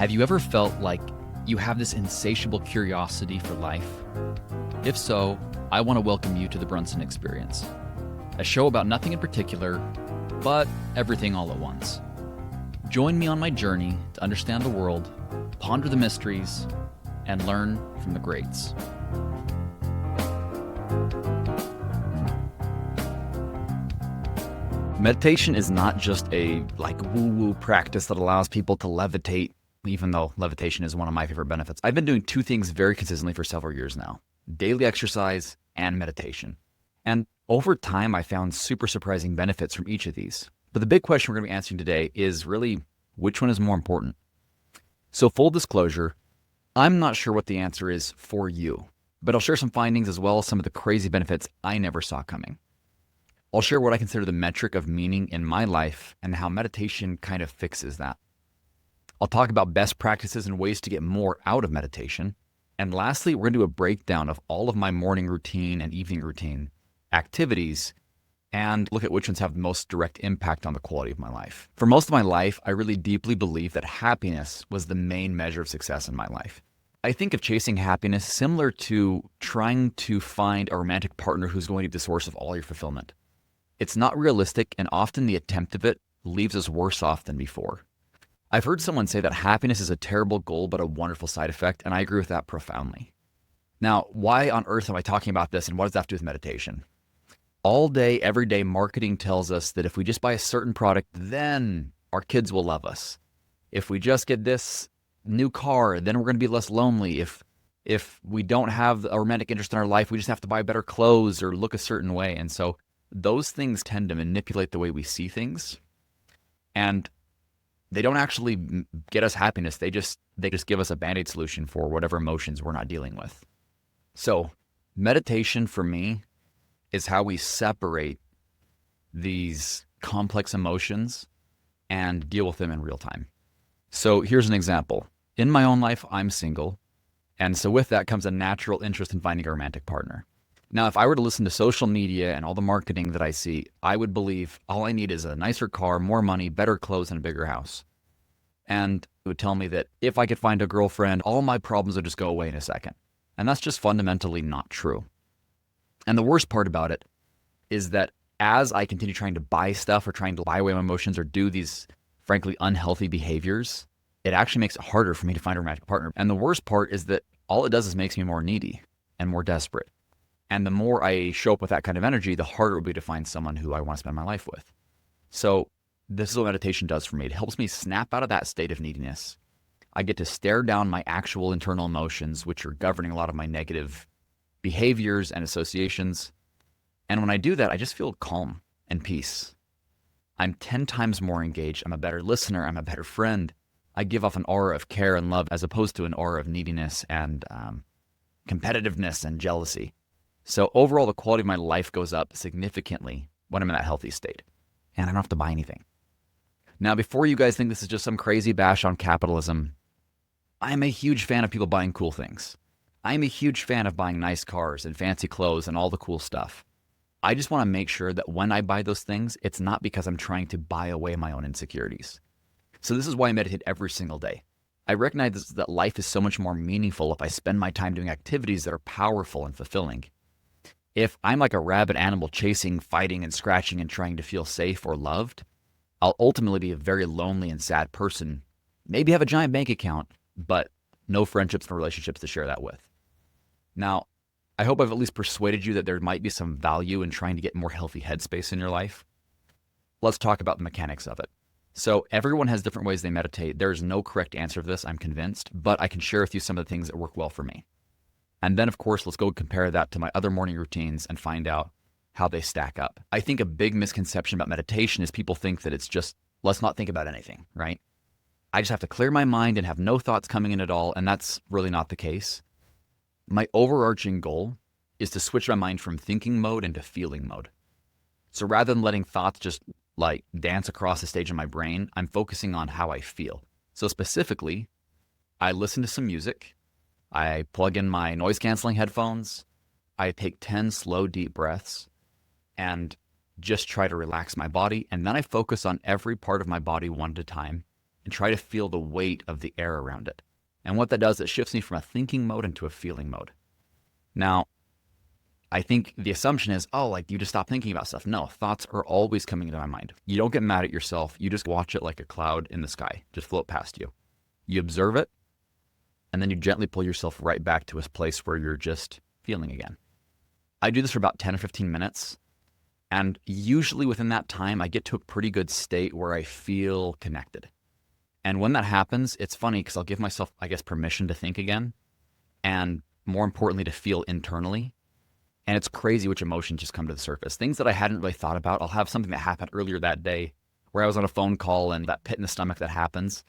Have you ever felt like you have this insatiable curiosity for life? If so, I want to welcome you to the Brunson Experience, a show about nothing in particular, but everything all at once. Join me on my journey to understand the world, ponder the mysteries, and learn from the greats. Meditation is not just a woo-woo practice that allows people to levitate, even though levitation is one of my favorite benefits. I've been doing two things very consistently for several years now: daily exercise and meditation. And over time, I found super surprising benefits from each of these. But the big question we're going to be answering today is really, which one is more important? So full disclosure, I'm not sure what the answer is for you, but I'll share some findings as well as some of the crazy benefits I never saw coming. I'll share what I consider the metric of meaning in my life and how meditation kind of fixes that. I'll talk about best practices and ways to get more out of meditation. And lastly, we're going to do a breakdown of all of my morning routine and evening routine activities and look at which ones have the most direct impact on the quality of my life. For most of my life, I really deeply believed that happiness was the main measure of success in my life. I think of chasing happiness similar to trying to find a romantic partner who's going to be the source of all your fulfillment. It's not realistic, and often the attempt of it leaves us worse off than before. I've heard someone say that happiness is a terrible goal but a wonderful side effect, and I agree with that profoundly. Now, why on earth am I talking about this, and what does that have to do with meditation? All day, every day, marketing tells us that if we just buy a certain product, then our kids will love us. If we just get this new car, then we're going to be less lonely. If we don't have a romantic interest in our life, we just have to buy better clothes or look a certain way. And so those things tend to manipulate the way we see things, and they don't actually get us happiness. They just give us a band-aid solution for whatever emotions we're not dealing with. So meditation for me is how we separate these complex emotions and deal with them in real time. So here's an example. In my own life, I'm single, and so with that comes a natural interest in finding a romantic partner. Now, if I were to listen to social media and all the marketing that I see, I would believe all I need is a nicer car, more money, better clothes, and a bigger house. And it would tell me that if I could find a girlfriend, all my problems would just go away in a second. And that's just fundamentally not true. And the worst part about it is that as I continue trying to buy stuff or trying to buy away my emotions or do these, frankly, unhealthy behaviors, it actually makes it harder for me to find a romantic partner. And the worst part is that all it does is makes me more needy and more desperate. And the more I show up with that kind of energy, the harder it will be to find someone who I want to spend my life with. So this is what meditation does for me. It helps me snap out of that state of neediness. I get to stare down my actual internal emotions, which are governing a lot of my negative behaviors and associations. And when I do that, I just feel calm and peace. I'm 10 times more engaged. I'm a better listener. I'm a better friend. I give off an aura of care and love as opposed to an aura of neediness and competitiveness and jealousy. So overall, the quality of my life goes up significantly when I'm in that healthy state. And I don't have to buy anything. Now, before you guys think this is just some crazy bash on capitalism, I'm a huge fan of people buying cool things. I'm a huge fan of buying nice cars and fancy clothes and all the cool stuff. I just want to make sure that when I buy those things, it's not because I'm trying to buy away my own insecurities. So this is why I meditate every single day. I recognize that life is so much more meaningful if I spend my time doing activities that are powerful and fulfilling. If I'm like a rabid animal chasing, fighting, and scratching and trying to feel safe or loved, I'll ultimately be a very lonely and sad person. Maybe have a giant bank account, but no friendships and relationships to share that with. Now, I hope I've at least persuaded you that there might be some value in trying to get more healthy headspace in your life. Let's talk about the mechanics of it. So everyone has different ways they meditate. There's no correct answer to this, I'm convinced, but I can share with you some of the things that work well for me. And then, of course, let's go compare that to my other morning routines and find out how they stack up. I think a big misconception about meditation is people think that it's just, let's not think about anything, right? I just have to clear my mind and have no thoughts coming in at all, and that's really not the case. My overarching goal is to switch my mind from thinking mode into feeling mode. So rather than letting thoughts just dance across the stage in my brain, I'm focusing on how I feel. So specifically, I listen to some music. I plug in my noise-canceling headphones, I take 10 slow, deep breaths, and just try to relax my body. And then I focus on every part of my body one at a time and try to feel the weight of the air around it. And what that does, it shifts me from a thinking mode into a feeling mode. Now, I think the assumption is, oh, like you just stop thinking about stuff. No, thoughts are always coming into my mind. You don't get mad at yourself. You just watch it like a cloud in the sky, just float past you. You observe it, and then you gently pull yourself right back to a place where you're just feeling again. I do this for about 10 or 15 minutes. And usually within that time, I get to a pretty good state where I feel connected. And when that happens, it's funny because I'll give myself, I guess, permission to think again. And more importantly, to feel internally. And it's crazy which emotions just come to the surface. Things that I hadn't really thought about. I'll have something that happened earlier that day where I was on a phone call and that pit in the stomach that happens.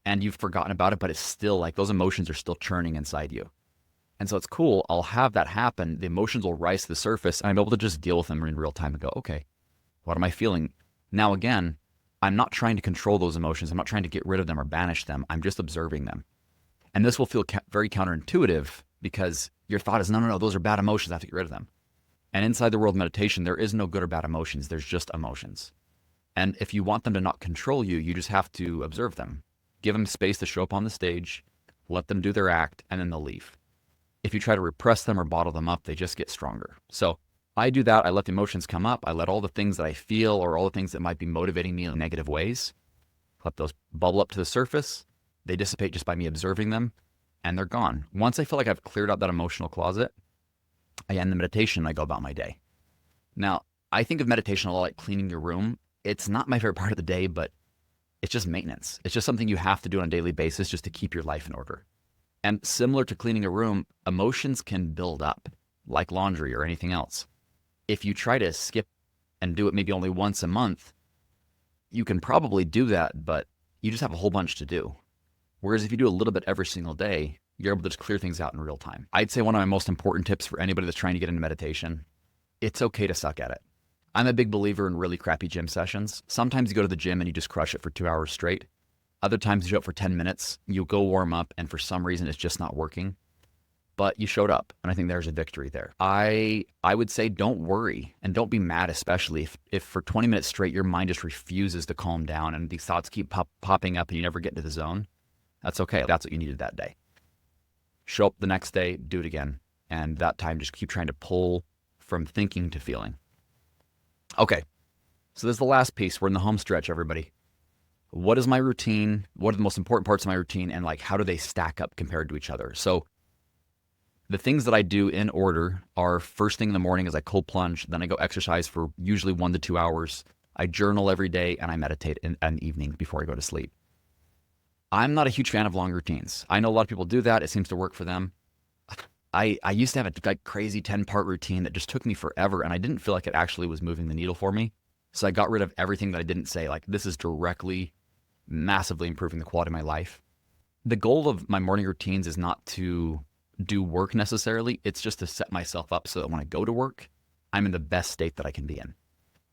And you've forgotten about it, but it's still like those emotions are still churning inside you. And so it's cool. I'll have that happen. The emotions will rise to the surface and I'm able to just deal with them in real time and go, okay, what am I feeling? Now, again, I'm not trying to control those emotions. I'm not trying to get rid of them or banish them. I'm just observing them. And this will feel very counterintuitive because your thought is, no, those are bad emotions. I have to get rid of them. And inside the world of meditation, there is no good or bad emotions. There's just emotions. And if you want them to not control you, you just have to observe them. Give them space to show up on the stage, let them do their act, and then they'll leave. If you try to repress them or bottle them up, they just get stronger. So I do that. I let the emotions come up. I let all the things that I feel or all the things that might be motivating me in negative ways, let those bubble up to the surface. They dissipate just by me observing them, and they're gone. Once I feel like I've cleared out that emotional closet, I end the meditation and I go about my day. Now, I think of meditation a lot like cleaning your room. It's not my favorite part of the day, but it's just maintenance. It's just something you have to do on a daily basis just to keep your life in order. And similar to cleaning a room, emotions can build up like laundry or anything else. If you try to skip and do it maybe only once a month, you can probably do that, but you just have a whole bunch to do. Whereas if you do a little bit every single day, you're able to just clear things out in real time. I'd say one of my most important tips for anybody that's trying to get into meditation, it's okay to suck at it. I'm a big believer in really crappy gym sessions. Sometimes you go to the gym and you just crush it for 2 hours straight. Other times you show up for 10 minutes, you go warm up, and for some reason it's just not working. But you showed up, and I think there's a victory there. I would say don't worry, and don't be mad, especially if for 20 minutes straight your mind just refuses to calm down and these thoughts keep popping up and you never get into the zone. That's okay. That's what you needed that day. Show up the next day, do it again. And that time just keep trying to pull from thinking to feeling. Okay, so this is the last piece. We're in the home stretch, everybody. What is my routine? What are the most important parts of my routine? And like, how do they stack up compared to each other? So the things that I do in order are first thing in the morning is I cold plunge. Then I go exercise for usually 1 to 2 hours. I journal every day and I meditate in the evening before I go to sleep. I'm not a huge fan of long routines. I know a lot of people do that. It seems to work for them. I used to have a crazy 10-part routine that just took me forever, and I didn't feel like it actually was moving the needle for me. So I got rid of everything that I didn't say, like this is directly, massively improving the quality of my life. The goal of my morning routines is not to do work necessarily. It's just to set myself up so that when I go to work, I'm in the best state that I can be in.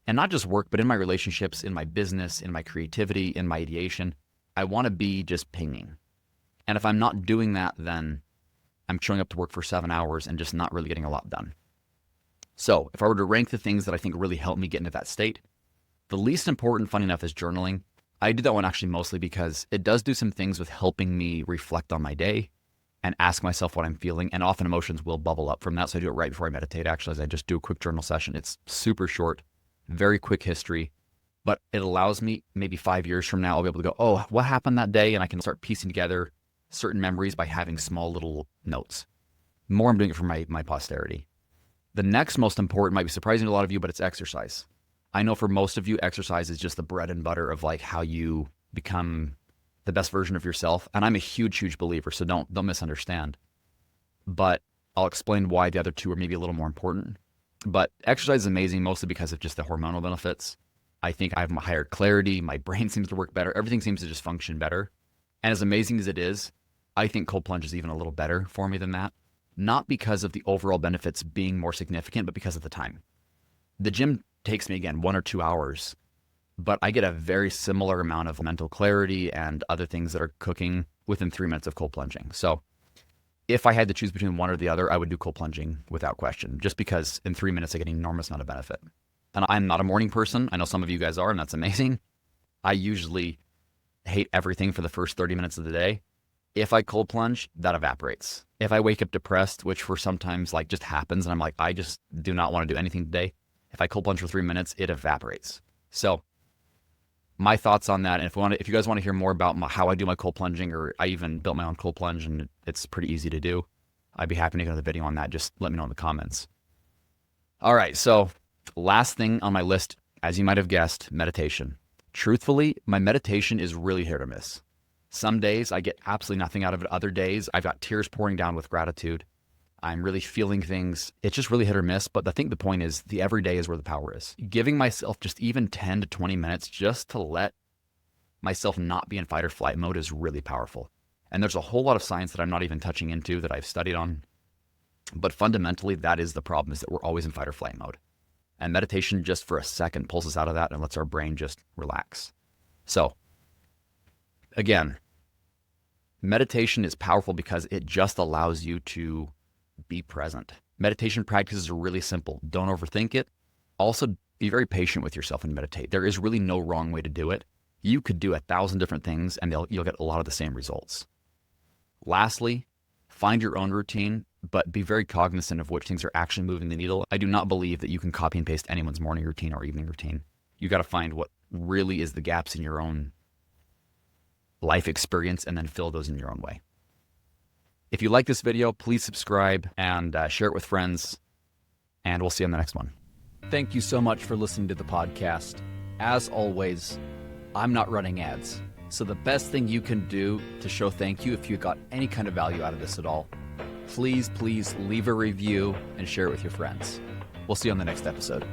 And not just work, but in my relationships, in my business, in my creativity, in my ideation. I want to be just pinging. And if I'm not doing that, then I'm showing up to work for 7 hours and just not really getting a lot done. So if I were to rank the things that I think really help me get into that state, the least important, funny enough, is journaling. I do that one actually mostly because it does do some things with helping me reflect on my day and ask myself what I'm feeling. And often emotions will bubble up from that. So I do it right before I meditate, actually, as I just do a quick journal session. It's super short, very quick history, but it allows me maybe 5 years from now, I'll be able to go, oh, what happened that day? And I can start piecing together certain memories by having small little notes. More, I'm doing it for my posterity. The next most important might be surprising to a lot of you, but it's exercise. I know for most of you, exercise is just the bread and butter of like how you become the best version of yourself. And I'm a huge, huge believer, so don't misunderstand. But I'll explain why the other two are maybe a little more important. But exercise is amazing, mostly because of just the hormonal benefits. I think I have higher clarity. My brain seems to work better. Everything seems to just function better. And as amazing as it is, I think cold plunge is even a little better for me than that. Not because of the overall benefits being more significant, but because of the time. The gym takes me, again, 1 or 2 hours, but I get a very similar amount of mental clarity and other things that are cooking within 3 minutes of cold plunging. So if I had to choose between one or the other, I would do cold plunging without question, just because in 3 minutes I get an enormous amount of benefit. And I'm not a morning person. I know some of you guys are, and that's amazing. I usually hate everything for the first 30 minutes of the day. If I cold plunge, that evaporates. If I wake up depressed, which for sometimes like just happens, and I'm like, I just do not want to do anything today. If I cold plunge for 3 minutes, it evaporates. So my thoughts on that. And if you guys want to hear more about how I do my cold plunging, or I even built my own cold plunge and it's pretty easy to do, I'd be happy to make another video on that. Just let me know in the comments. All right. So last thing on my list, as you might have guessed, meditation. Truthfully, my meditation is really hit or miss. Some days I get absolutely nothing out of it. Other days I've got tears pouring down with gratitude. I'm really feeling things. It's just really hit or miss. But I think the point is the everyday is where the power is. Giving myself just even 10 to 20 minutes just to let myself not be in fight or flight mode is really powerful. And there's a whole lot of science that I'm not even touching into that I've studied on. But fundamentally, that is the problem, is that we're always in fight or flight mode. And meditation just for a second pulls us out of that and lets our brain just relax. So again, meditation is powerful because it just allows you to be present. Meditation practices are really simple. Don't overthink it. Also, be very patient with yourself and meditate. There is really no wrong way to do it. You could do 1,000 different things and you'll get a lot of the same results. Lastly, find your own routine, but be very cognizant of which things are actually moving the needle. I do not believe that you can copy and paste anyone's morning routine or evening routine. You got to find what really is the gaps in your own life experience and then fill those in your own way. If you like this video, please subscribe and share it with friends, and we'll see you on the next one. Thank you so much for listening to the podcast. As always, I'm not running ads, so the best thing you can do to show thank you, if you got any kind of value out of this at all, please leave a review and share it with your friends. We'll see you on the next episode.